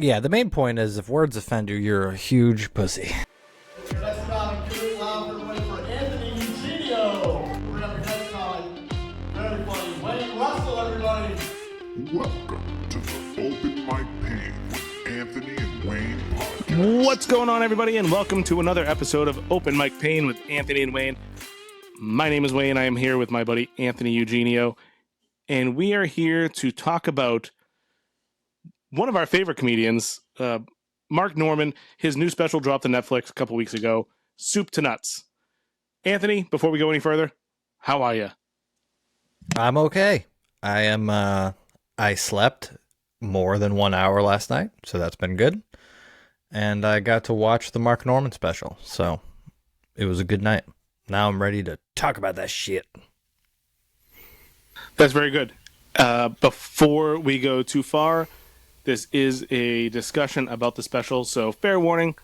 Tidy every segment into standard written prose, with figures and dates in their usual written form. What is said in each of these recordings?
Yeah, the main point is if words offend you, you're a huge pussy. Next comic, give it loud everybody for Anthony Eugenio. We're up next comic. Very funny. Wayne Russell, everybody. Welcome to the Open Mic Pain with Anthony and Wayne podcast. What's going on, everybody, and welcome to another episode of Open Mic Pain with Anthony and Wayne. My name is Wayne. I am here with my buddy Anthony Eugenio, and we are here to talk about one of our favorite comedians, Mark Normand. His new special dropped on Netflix a couple weeks ago, Soup to Nuts. Anthony, before we go any further, how are you? I'm okay. I slept more than 1 hour last night, so that's been good. And I got to watch the Mark Normand special, so it was a good night. Now I'm ready to talk about that shit. That's very good. Before we go too far, this is a discussion about the special, so fair warning,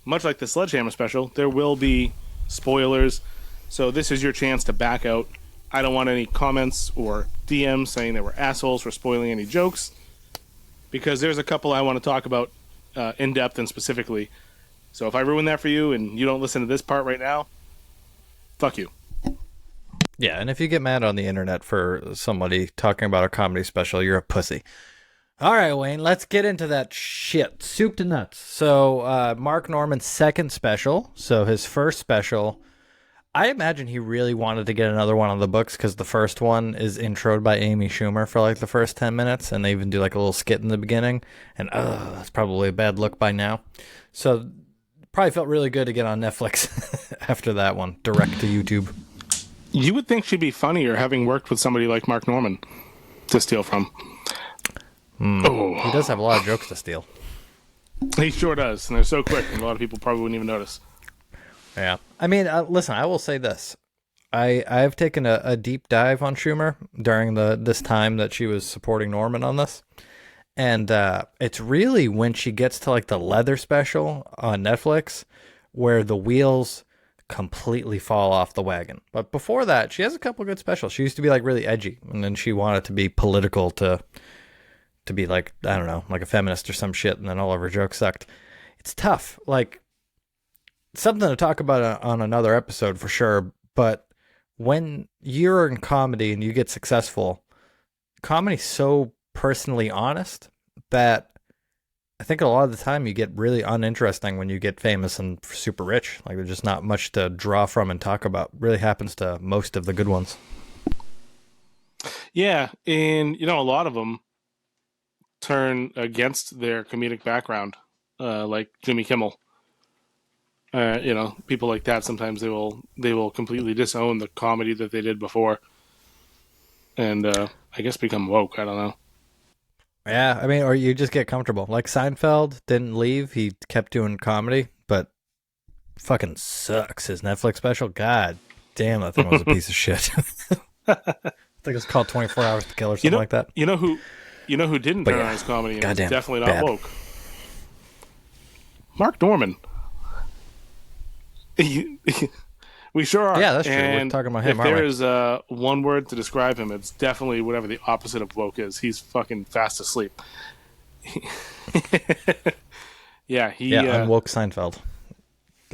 much like the Sledgehammer special, there will be spoilers, so this is your chance to back out. I don't want any comments or DMs saying that we're assholes for spoiling any jokes, because there's a couple I want to talk about in depth and specifically. So if I ruin that for you and you don't listen to this part right now, fuck you. Yeah, and if you get mad on the internet for somebody talking about a comedy special, you're a pussy. All right, Wayne, let's get into that shit. Soup to Nuts. So Mark Normand's second special, so his first special, I imagine he really wanted to get another one on the books because the first one is introed by Amy Schumer for like the first 10 minutes, and they even do like a little skit in the beginning, and that's probably a bad look by now. So probably felt really good to get on Netflix after that one, direct to YouTube. You would think she'd be funnier having worked with somebody like Mark Normand to steal from. He does have a lot of jokes to steal. He sure does, and they're so quick, and a lot of people probably wouldn't even notice. Yeah. I mean, listen, I will say this. I've taken a deep dive on Schumer during this time that she was supporting Norman on this. And it's really when she gets to like the leather special on Netflix where the wheels completely fall off the wagon. But before that, she has a couple good specials. She used to be like really edgy, and then she wanted to be political to be like, I don't know, like a feminist or some shit, and then all of her jokes sucked. It's tough. Like, something to talk about on another episode for sure, but when you're in comedy and you get successful, comedy's so personally honest that I think a lot of the time you get really uninteresting when you get famous and super rich. Like, there's just not much to draw from and talk about. Really happens to most of the good ones. Yeah, and a lot of them turn against their comedic background, like Jimmy Kimmel. People like that, sometimes they will completely disown the comedy that they did before, and I guess become woke. I don't know. Yeah, I mean, or you just get comfortable. Like Seinfeld didn't leave; he kept doing comedy, but fucking sucks. His Netflix special, god damn, that thing was a piece of shit. I think it's called 24 Hours to Kill or something like that. You know who didn't turn on his comedy and is definitely not bad. woke? Mark Normand. We sure are. Yeah, that's true. And we're talking about him, if aren't there we? is one word to describe him, it's definitely whatever the opposite of woke is. He's fucking fast asleep. Yeah, unwoke Seinfeld.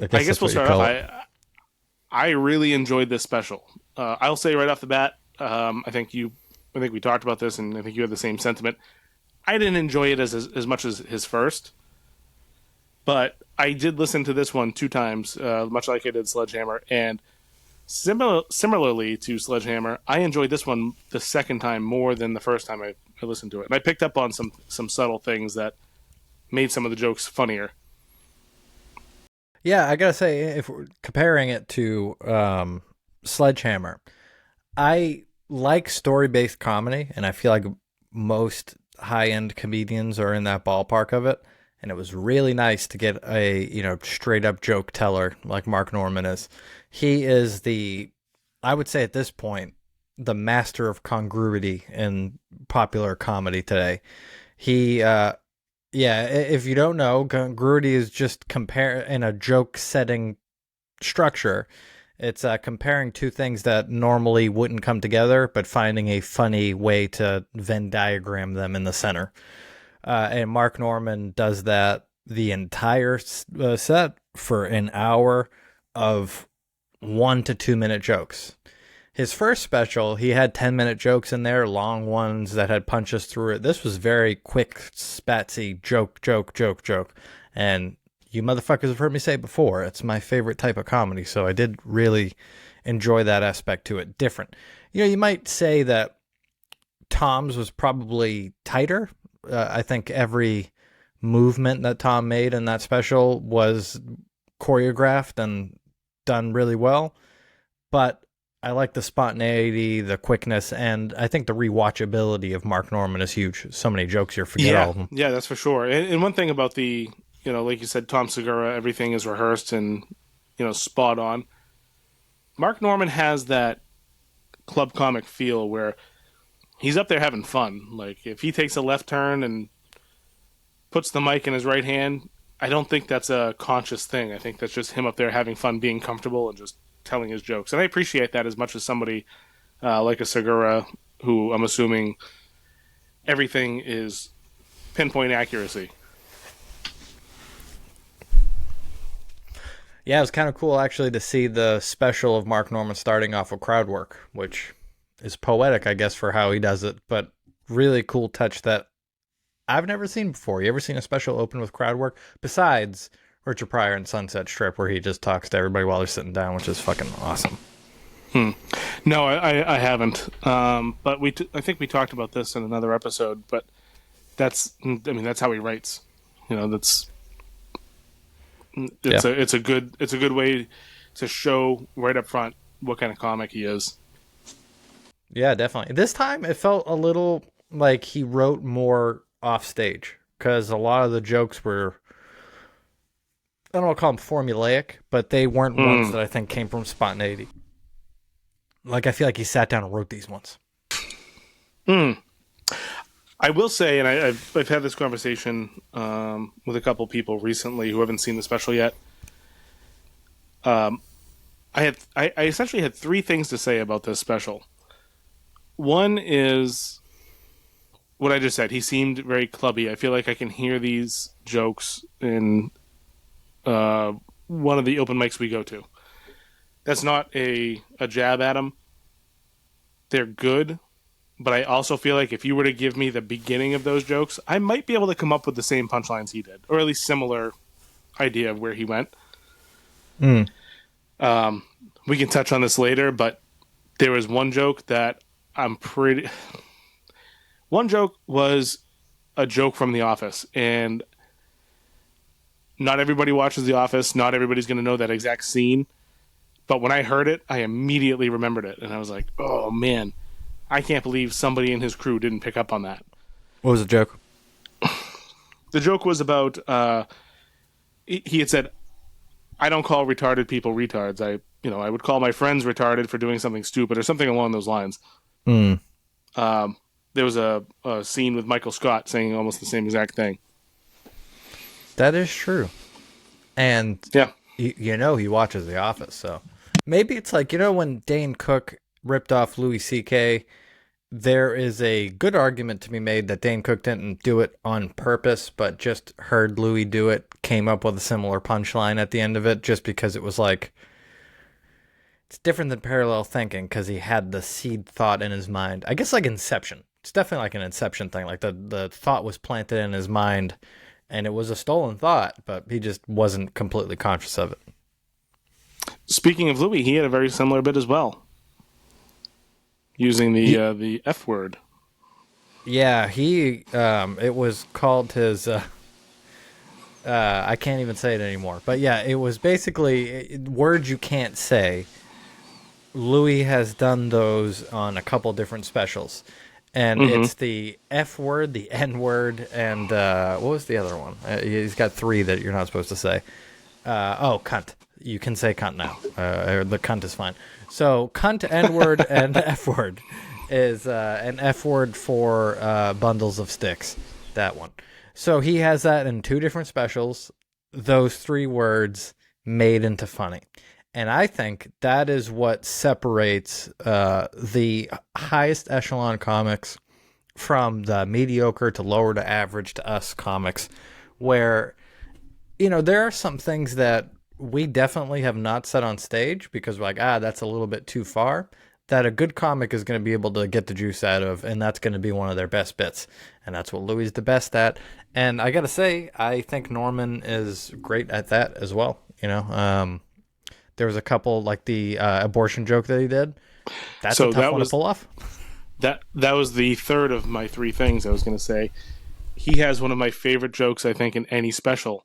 I guess we'll start off. I really enjoyed this special. I'll say right off the bat, I think we talked about this, and I think you had the same sentiment. I didn't enjoy it as much as his first, but I did listen to this one 2 times, much like I did Sledgehammer, and similarly to Sledgehammer, I enjoyed this one the second time more than the first time I listened to it. And I picked up on some subtle things that made some of the jokes funnier. Yeah, I gotta say, if we're comparing it to Sledgehammer, I like story-based comedy, and I feel like most high-end comedians are in that ballpark of it. And it was really nice to get a, straight-up joke teller like Mark Normand is. He is I would say at this point, the master of congruity in popular comedy today. He, if you don't know, congruity is just compare in a joke setting structure. It's comparing two things that normally wouldn't come together, but finding a funny way to Venn diagram them in the center. And Mark Norman does that the entire set for an hour of 1 to 2 minute jokes. His first special, he had 10-minute jokes in there, long ones that had punches through it. This was very quick, spatsy joke. And you motherfuckers have heard me say it before, it's my favorite type of comedy, so I did really enjoy that aspect to it. Different. You might say that Tom's was probably tighter. I think every movement that Tom made in that special was choreographed and done really well. But I like the spontaneity, the quickness, and I think the rewatchability of Mark Norman is huge. So many jokes, you forget all of them. Yeah, that's for sure. And one thing about the, like you said, Tom Segura, everything is rehearsed and, spot on. Mark Norman has that club comic feel where he's up there having fun. Like, if he takes a left turn and puts the mic in his right hand, I don't think that's a conscious thing. I think that's just him up there having fun, being comfortable, and just telling his jokes. And I appreciate that as much as somebody like a Segura, who I'm assuming everything is pinpoint accuracy. Yeah, it was kind of cool actually to see the special of Mark Norman starting off with crowd work, which is poetic, I guess, for how he does it, but really cool touch that I've never seen before. You ever seen a special open with crowd work? Besides Richard Pryor and Sunset Strip, where he just talks to everybody while they're sitting down, which is fucking awesome. No, I haven't. But I think we talked about this in another episode. But that's how he writes. It's a good way to show right up front what kind of comic he is. Yeah, definitely. This time it felt a little like he wrote more off stage, because a lot of the jokes were, I don't want to call them formulaic, but they weren't ones that I think came from spontaneity. Like, I feel like he sat down and wrote these ones. I will say, and I've had this conversation with a couple people recently who haven't seen the special yet. I essentially had three things to say about this special. One is what I just said. He seemed very clubby. I feel like I can hear these jokes in one of the open mics we go to. That's not a jab at him. They're good, but I also feel like if you were to give me the beginning of those jokes, I might be able to come up with the same punchlines he did, or at least similar idea of where he went. We can touch on this later, but there was one joke that one joke was a joke from The Office, and not everybody watches The Office. Not everybody's going to know that exact scene. But when I heard it, I immediately remembered it. And I was like, oh, man, I can't believe somebody in his crew didn't pick up on that. What was the joke? The joke was about, he had said, I don't call retarded people retards. I would call my friends retarded for doing something stupid or something along those lines. There was a scene with Michael Scott saying almost the same exact thing. That is true. And yeah, he watches The Office, so maybe it's like, when Dane Cook ripped off Louis C.K., there is a good argument to be made that Dane Cook didn't do it on purpose, but just heard Louis do it, came up with a similar punchline at the end of it, just because it was like, it's different than parallel thinking, because he had the seed thought in his mind. I guess like Inception. It's definitely like an Inception thing. Like the thought was planted in his mind, and it was a stolen thought, but he just wasn't completely conscious of it. Speaking of Louis, he had a very similar bit as well, using the F word. Yeah, it was called his, I can't even say it anymore. But yeah, it was basically words you can't say. Louis has done those on a couple different specials. And it's the F word, the N word, and what was the other one? He's got three that you're not supposed to say. Cunt. You can say cunt now. The cunt is fine. So cunt, N word, and F word is an F word for bundles of sticks. That one. So he has that in two different specials. Those three words made into funny. And I think that is what separates the highest echelon comics from the mediocre to lower to average to us comics, where, there are some things that we definitely have not said on stage because we're like, that's a little bit too far, that a good comic is going to be able to get the juice out of, and that's going to be one of their best bits. And that's what Louis is the best at. And I got to say, I think Norman is great at that as well. There was a couple, like the abortion joke that he did. That's a tough one to pull off. That was the third of my three things I was going to say. He has one of my favorite jokes, I think, in any special,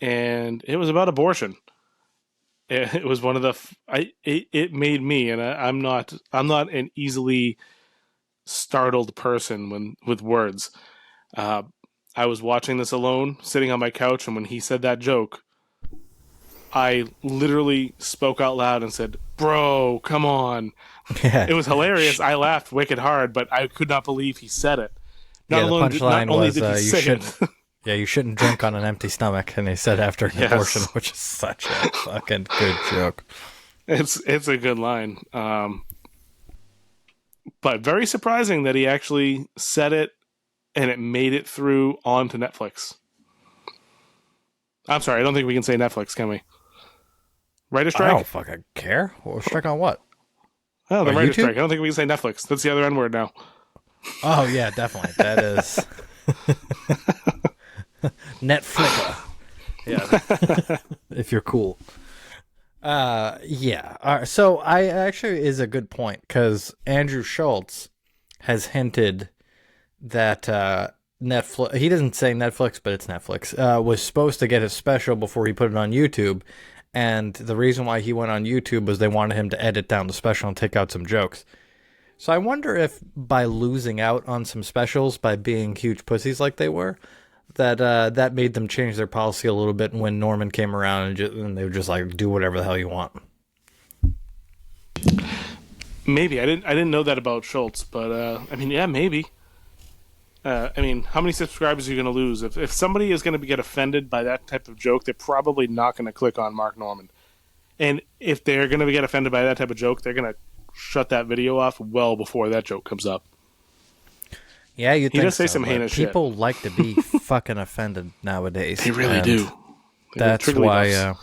and it was about abortion. It was one of the. It made me, and I'm not an easily startled person with words. I was watching this alone, sitting on my couch, and when he said that joke, I literally spoke out loud and said, "Bro, come on!" Yeah. It was hilarious. I laughed wicked hard, but I could not believe he said it. The punchline was, you shouldn't drink on an empty stomach, and he said after an abortion, which is such a fucking good joke. It's a good line. But very surprising that he actually said it, and it made it through onto Netflix. I'm sorry, I don't think we can say Netflix, can we? Writer strike? I don't fucking care. Well, strike on what? Oh, the writer strike. I don't think we can say Netflix. That's the other N word now. Oh, yeah, definitely. That is... Netflicker. Yeah. If you're cool. Yeah. So I actually is a good point, because Andrew Schultz has hinted that Netflix, he doesn't say Netflix, but it's Netflix, was supposed to get his special before he put it on YouTube. And the reason why he went on YouTube was they wanted him to edit down the special and take out some jokes. So I wonder if by losing out on some specials, by being huge pussies like they were, that made them change their policy a little bit when Norman came around and they were just like, do whatever the hell you want. Maybe. I didn't know that about Schultz, but yeah, maybe. How many subscribers are you going to lose? If somebody is going to get offended by that type of joke, they're probably not going to click on Mark Normand. And if they're going to get offended by that type of joke, they're going to shut that video off well before that joke comes up. Yeah, you think he does say some heinous shit. People like to be fucking offended nowadays. They really do. That's why.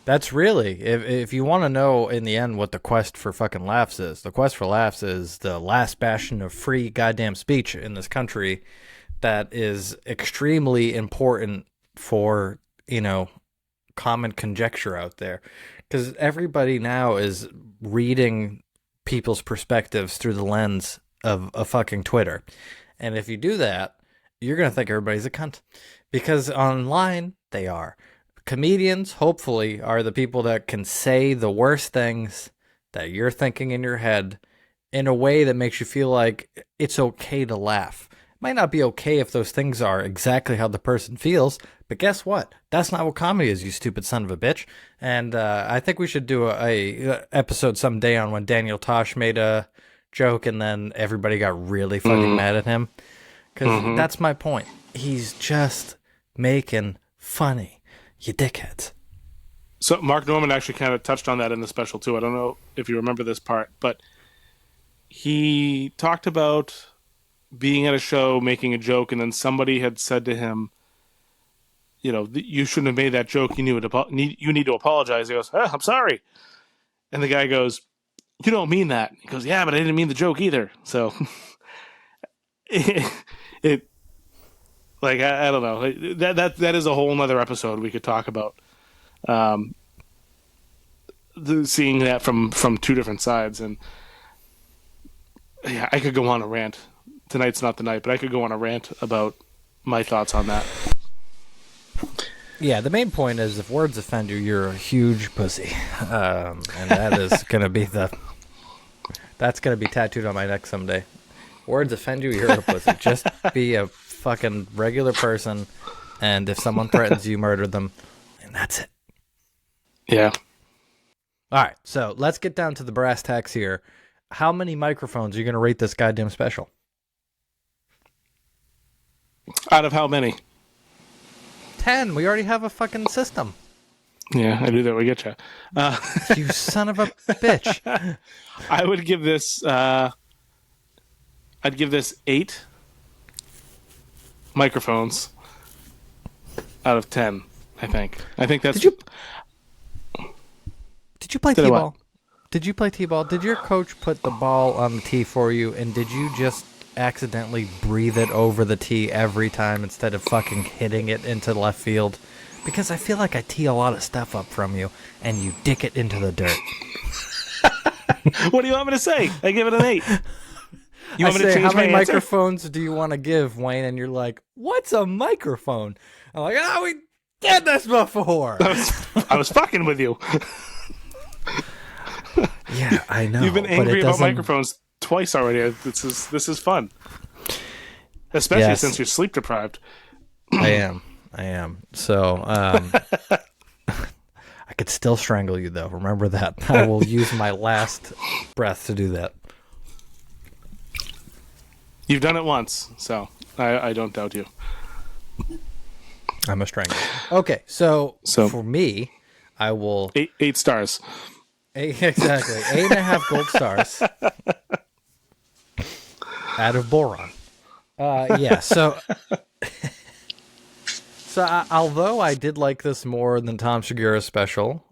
That's really, if you want to know in the end what the quest for fucking laughs is, the quest for laughs is the last bastion of free goddamn speech in this country that is extremely important for, common conjecture out there. Because everybody now is reading people's perspectives through the lens of a fucking Twitter. And if you do that, you're going to think everybody's a cunt. Because online, they are. Comedians, hopefully, are the people that can say the worst things that you're thinking in your head in a way that makes you feel like it's okay to laugh. It might not be okay if those things are exactly how the person feels, but guess what? That's not what comedy is, you stupid son of a bitch. And I think we should do a episode someday on when Daniel Tosh made a joke and then everybody got really fucking mad at him. Because that's my point. He's just making funny. You dickheads. So Mark Normand actually kind of touched on that in the special too. I don't know if you remember this part, but he talked about being at a show, making a joke, and then somebody had said to him, you shouldn't have made that joke. You need to apologize. He goes, I'm sorry. And the guy goes, you don't mean that. He goes, yeah, but I didn't mean the joke either. So I don't know. That is a whole nother episode we could talk about. Seeing that from two different sides, and yeah, I could go on a rant. Tonight's not the night, but I could go on a rant about my thoughts on that. Yeah, the main point is if words offend you, you're a huge pussy, and that is gonna be that's gonna be tattooed on my neck someday. Words offend you, you're a pussy. Just be a fucking regular person, and if someone threatens you, murder them, and that's it. Yeah. All right, so let's get down to the brass tacks here. How many microphones are you going to rate this goddamn special? Out of how many? 10. We already have a fucking system. Yeah, I knew that would get you. You son of a bitch. I would give this I'd give this 8 microphones out of 10. I think that's. Did you play Did I what? t-ball? Did you play t-ball? Did your coach put the ball on the tee for you, and did you just accidentally breathe it over the tee every time instead of fucking hitting it into left field? Because I feel like I tee a lot of stuff up from you, and you dick it into the dirt. What do you want me to say? I give it an 8. You want me to change how many my answer? microphones do you want to give, Wayne? And you're like, what's a microphone? I'm like, oh, we did this before. I was fucking with you. Yeah, I know. You've been angry about microphones twice already. This is fun, especially since you're sleep deprived. I am. So I could still strangle you, though. Remember that. I will use my last breath to do that. You've done it once, so I don't doubt you. I'm a strangler. Okay, so for me, I will 8 stars. Exactly 8.5 gold stars out of boron. Yeah. So although I did like this more than Tom Segura's special,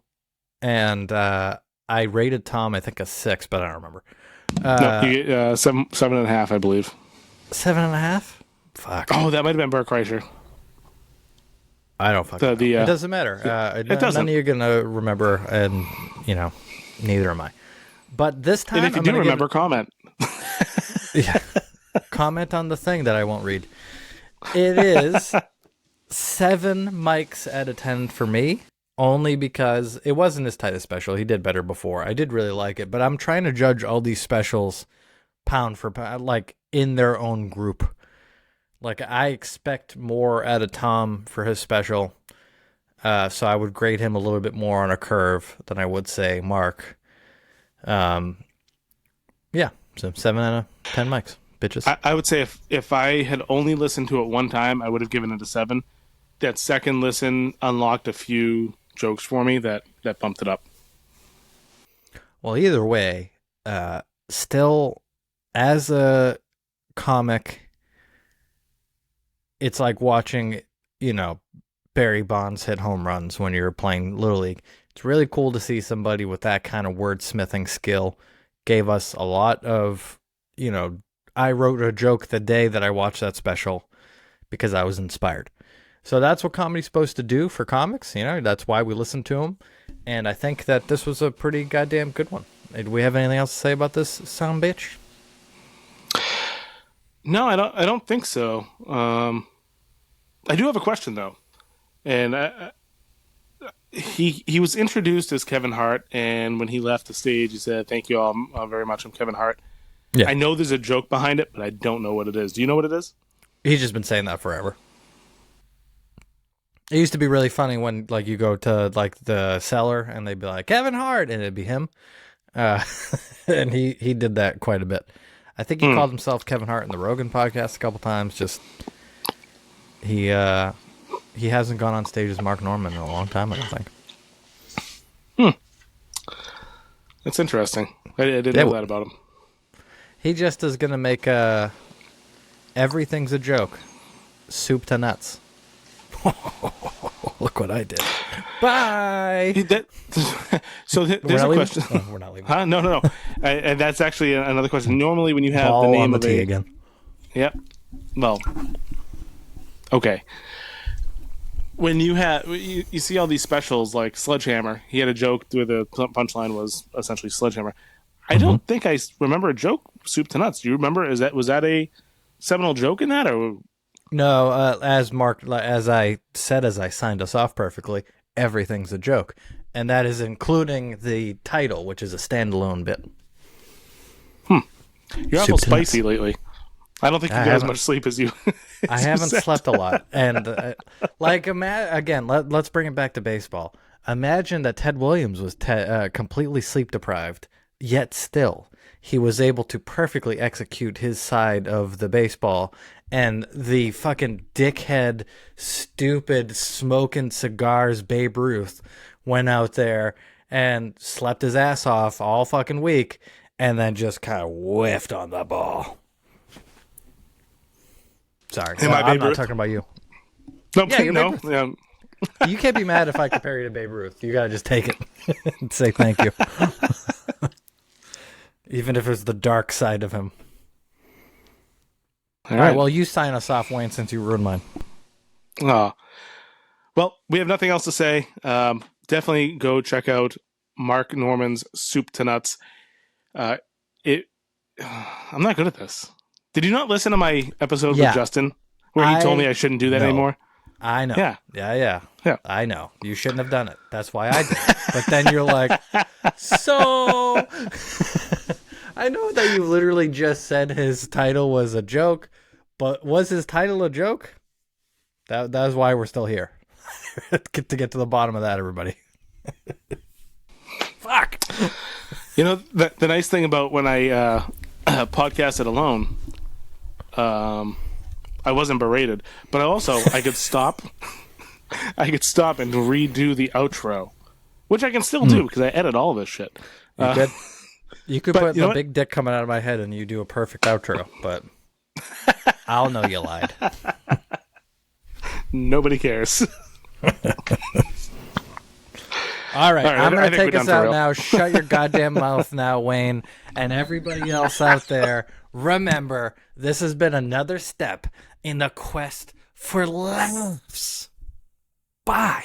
and I rated Tom, I think, a 6, but I don't remember. No, you get 7.5, I believe. 7.5? Fuck. Oh, that might have been Bert Kreischer. I don't fucking know. It doesn't matter. It doesn't. None of you are going to remember, and, neither am I. But this time, and if you do remember, comment. Yeah. Comment on the thing that I won't read. It is 7 mics out of 10 for me, only because it wasn't his tightest special. He did better before. I did really like it, but I'm trying to judge all these specials pound for pound, like in their own group. Like, I expect more out of Tom for his special, so I would grade him a little bit more on a curve than I would say Mark. Yeah, so 7 out of 10 mics, bitches. I would say if I had only listened to it one time, I would have given it a 7. That second listen unlocked a few jokes for me that bumped it up. Well, either way, still, as a comic, it's like watching, Barry Bonds hit home runs when you're playing Little League. It's really cool to see somebody with that kind of wordsmithing skill. Gave us a lot of, I wrote a joke the day that I watched that special because I was inspired. So that's what comedy's supposed to do for comics. That's why we listen to them. And I think that this was a pretty goddamn good one. Do we have anything else to say about this son of a bitch? No, I don't think so. I do have a question though, and he was introduced as Kevin Hart, and when he left the stage, he said, "Thank you all very much. I'm Kevin Hart." Yeah. I know there's a joke behind it, but I don't know what it is. Do you know what it is? He's just been saying that forever. It used to be really funny when, like, you go to, like, the cellar and they'd be like, Kevin Hart, and it'd be him. And he did that quite a bit. I think he called himself Kevin Hart in the Rogan podcast a couple times. Just he hasn't gone on stage as Mark Norman in a long time, I don't think. That's interesting. I didn't know that about him. He just is going to make everything's a joke. Soup to nuts. Look what I did. Bye. There's a question. Oh, we're not leaving. Huh? No. And that's actually another question. Normally, when you have Ball the name on the of tee again. Yep. Well. Okay. When you see all these specials like Sledgehammer, he had a joke where the punchline was essentially Sledgehammer. I don't think I remember a joke. Soup to nuts. Do you remember? Was that a seminal joke in that, or? No, as I said, as I signed us off perfectly, everything's a joke. And that is including the title, which is a standalone bit. You're awful spicy lately. I don't think you get as much sleep as you. I haven't slept a lot. And, again, let's bring it back to baseball. Imagine that Ted Williams was completely sleep deprived, yet still he was able to perfectly execute his side of the baseball. And the fucking dickhead, stupid, smoking cigars Babe Ruth went out there and slept his ass off all fucking week and then just kind of whiffed on the ball. Sorry. Am I I'm Babe not Ruth? talking about you. No, Yeah, you're no. Babe Ruth. Yeah. You can't be mad if I compare you to Babe Ruth. You got to just take it and say thank you. Even if it's the dark side of him. All right, well, you sign us off, Wayne, since you ruined mine. Well, we have nothing else to say. Definitely go check out Mark Normand's Soup to Nuts. I'm not good at this. Did you not listen to my episode with Justin where he told me I shouldn't do that anymore? I know. Yeah. I know. You shouldn't have done it. That's why I did it. But then you're like, so... I know that you literally just said his title was a joke, but was his title a joke? That is why we're still here. To get to the bottom of that, everybody. Fuck. You know, the nice thing about when I podcasted alone, I wasn't berated, but I could stop. I could stop and redo the outro, which I can still do because I edit all this shit. You could. You could put the big dick coming out of my head and you do a perfect outro, but I'll know you lied. Nobody cares. All right, I'm going to take us out now. Shut your goddamn mouth now, Wayne. And everybody else out there, remember, this has been another step in the quest for laughs. Bye.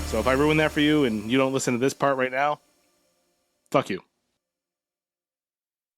So if I ruin that for you and you don't listen to this part right now, fuck you.